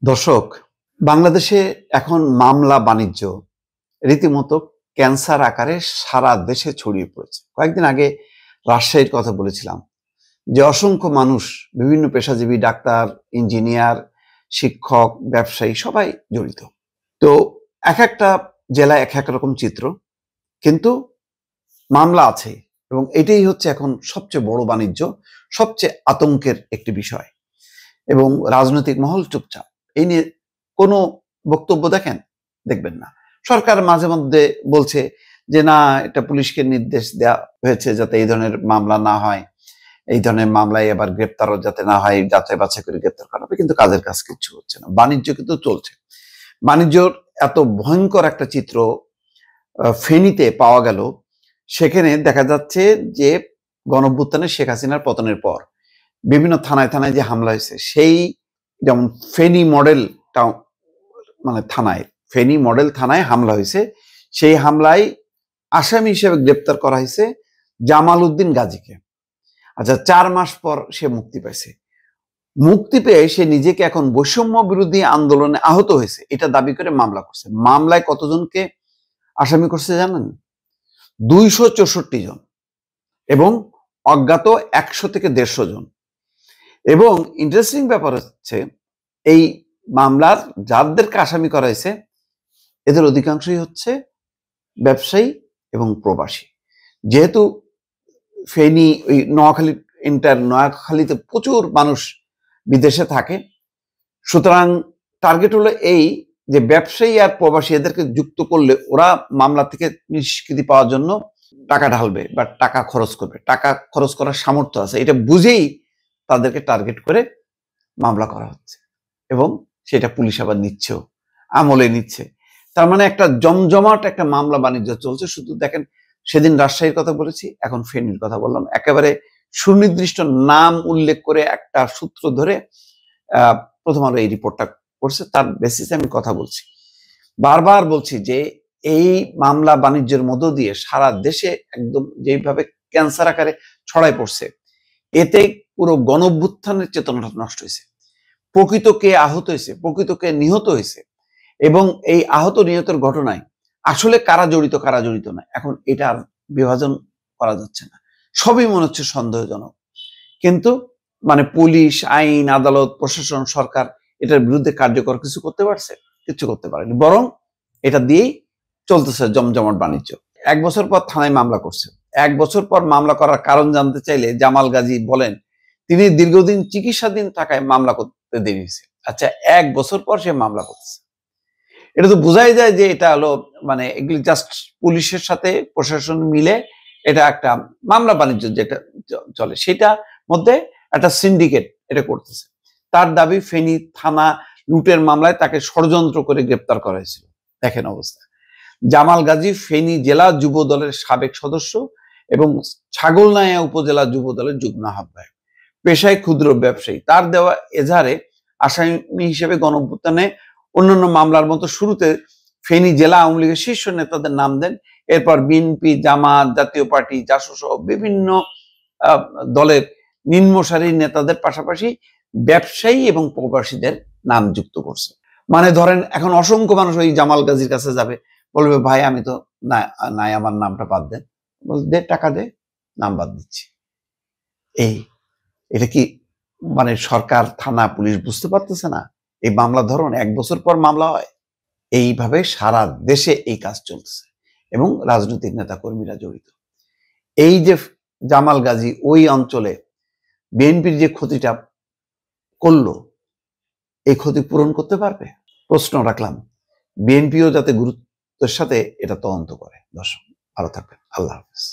দর্শক, বাংলাদেশে এখন মামলা বাণিজ্য রীতিমতো ক্যান্সার আকারে সারা দেশে ছড়িয়ে পড়েছে। কয়েকদিন আগে রাজশাহীর কথা বলেছিলাম যে অসংখ্য মানুষ, বিভিন্ন পেশাজীবী, ডাক্তার, ইঞ্জিনিয়ার, শিক্ষক, ব্যবসায়ী সবাই জড়িত। তো এক একটা জেলায় এক এক রকম চিত্র, কিন্তু মামলা আছে এবং এটাই হচ্ছে এখন সবচেয়ে বড় বাণিজ্য, সবচেয়ে আতঙ্কের একটি বিষয়। এবং রাজনৈতিক মহল চুপচাপ, এই নিয়ে কোনো বক্তব্য দেখবেন না। সরকার মাঝে মধ্যে বলছে যে না, এটা পুলিশকে নির্দেশ দেওয়া হয়েছে যাতে এই ধরনের মামলা না হয়, এই ধরনের মামলায় আবার গ্রেপ্তারও যাতে না হয়, যাচাই বাছাই করে গ্রেপ্তার করা হবে, কিন্তু কাজের কাজ কিছু হচ্ছে না। বাণিজ্য কিন্তু চলছে। বাণিজ্যর এত ভয়ঙ্কর একটা চিত্র ফেনীতে পাওয়া গেল। সেখানে দেখা যাচ্ছে যে গণঅভ্যুত্থানে শেখ হাসিনার পতনের পর বিভিন্ন থানায় থানায় যে হামলা হয়েছে, সেই যেমন ফেনী মডেল টাউন, মানে থানায়, ফেনী মডেল থানায় হামলা হয়েছে। সেই হামলায় আসামি হিসেবে গ্রেপ্তার করা হয়েছে জামাল উদ্দিন গাজীকে। আচ্ছা, 4 মাস পর সে মুক্তি পাইছে। মুক্তি পেয়ে সে নিজেকে এখন বৈষম্য বিরোধী আন্দোলনে আহত হয়েছে এটা দাবি করে মামলা করছে। মামলায় কতজনকে আসামি করছে জানেন? 264 জন, এবং অজ্ঞাত 100 থেকে 150 জন। এবং ইন্টারেস্টিং ব্যাপার হচ্ছে, এই মামলার যাদেরকে আসামি করা হয়েছে এদের অধিকাংশই হচ্ছে ব্যবসায়ী এবং প্রবাসী। যেহেতু ফেনী, ওই নোয়াখালী, নোয়াখালীতে প্রচুর মানুষ বিদেশে থাকে, সুতরাং টার্গেট হলো এই যে ব্যবসায়ী আর প্রবাসী এদেরকে যুক্ত করলে ওরা মামলা থেকে নিষ্কৃতি পাওয়ার জন্য টাকা ঢালবে বা টাকা খরচ করবে। টাকা খরচ করার সামর্থ্য আছে, এটা বুঝেই তাদেরকে টার্গেট করে মামলা করা হচ্ছে, এবং সেটা পুলিশ আবার নিচ্ছেও, আমলে নিচ্ছে। তার মানে একটা জমজমাট একটা মামলা বাণিজ্য চলছে। শুধু দেখেন, সেদিন রাজশাহীর কথা বলেছি, এখন ফেনীর কথা বললাম। একেবারে সুনির্দিষ্ট নাম উল্লেখ করে একটা সূত্র ধরে প্রথম আলো এই রিপোর্টটা করছে, তার বেসিসে আমি কথা বলছি। বারবার বলছি যে এই মামলা বাণিজ্যের মধ্য দিয়ে সারা দেশে একদম যেভাবে ক্যান্সার আকারে ছড়ায় পড়ছে, এতে পুরো গণঅভ্যুত্থানের চেতনাটা নষ্ট হয়েছে। প্রকৃত কে আহত হয়েছে, প্রকৃত কে নিহত হয়েছে, এবং এই আহত নিহতের ঘটনায় আসলে কারা জড়িত কারা জড়িত না, এখন এটা আর বিভাজন করা যাচ্ছে না। সবই মনে হচ্ছে সন্দেহজনক। কিন্তু মানে পুলিশ, আইন, আদালত, প্রশাসন, সরকার এটার বিরুদ্ধে কার্যকর কিছু করতে পারছে? কিছু করতে পারেনি, বরং এটা দিয়েই চলতেছে জমজমাট বাণিজ্য। 1 বছর পর থানায় মামলা করছে। 1 বছর পর মামলা করার কারণ জানতে চাইলে জামাল গাজী বলেন তিনি দীর্ঘদিন চিকিৎসাধীন থাকায় মামলা করতে দেরি হয়েছে। আচ্ছা, 1 বছর পর সে মামলা করছে, এটা তো বোঝাই যায় যে এটা হলো, মানে এগুলি জাস্ট পুলিশের সাথে প্রশাসন মিলে এটা একটা মামলা বাণিজ্য যেটা চলে, সেটা মধ্যে একটা সিন্ডিকেট এটা করতেছে। তার দাবি ফেনী থানা লুটের মামলায় তাকে ষড়যন্ত্র করে গ্রেপ্তার করা হয়েছিল। দেখেন অবস্থা। জামাল গাজী ফেনী জেলা যুব দলের সাবেক সদস্য এবং ছাগলনাইয়া উপজেলা যুব দলের যুগ্ম আহ্বায়ক, পেশায় ক্ষুদ্র ব্যবসায়ী। তার দেওয়া এজাহারে আসামি হিসেবে গণঅভ্যুত্থানে অন্যান্য মামলার মতো শুরুতে ফেনী জেলা আওয়ামী লীগের শীর্ষ নেতাদের নাম দেন। এরপর বিএনপি, জামাত, জাতীয় পার্টি, জাসদ সহ বিভিন্ন দলের নিম্ন সারির নেতাদের পাশাপাশি ব্যবসায়ী এবং প্রবাসীদের নাম যুক্ত করছে। মানে ধরেন, এখন অসংখ্য মানুষ ওই জামাল গাজীর কাছে যাবে, বলবে ভাই আমি তো নাই, আমার নামটা বাদ দেন। দে, টাকা দে, নাম বাদ দিচ্ছি। এটা কি মানে সরকার, থানা, পুলিশ বুঝতে পারতেছে না এই মামলা ধরুন 1 বছর পর মামলা হয়? এইভাবে সারা দেশে এই কাজ চলছে এবং রাজনৈতিক নেতা কর্মীরা জড়িত। এই যে জামাল গাজী ওই অঞ্চলে বিএনপির যে ক্ষতিটা করলো, এই ক্ষতি পূরণ করতে পারবে? প্রশ্ন রাখলাম। বিএনপিও যাতে গুরুত্বের সাথে এটা তদন্ত করে। দর্শক ভালো থাকবেন, আল্লাহ হাফেজ।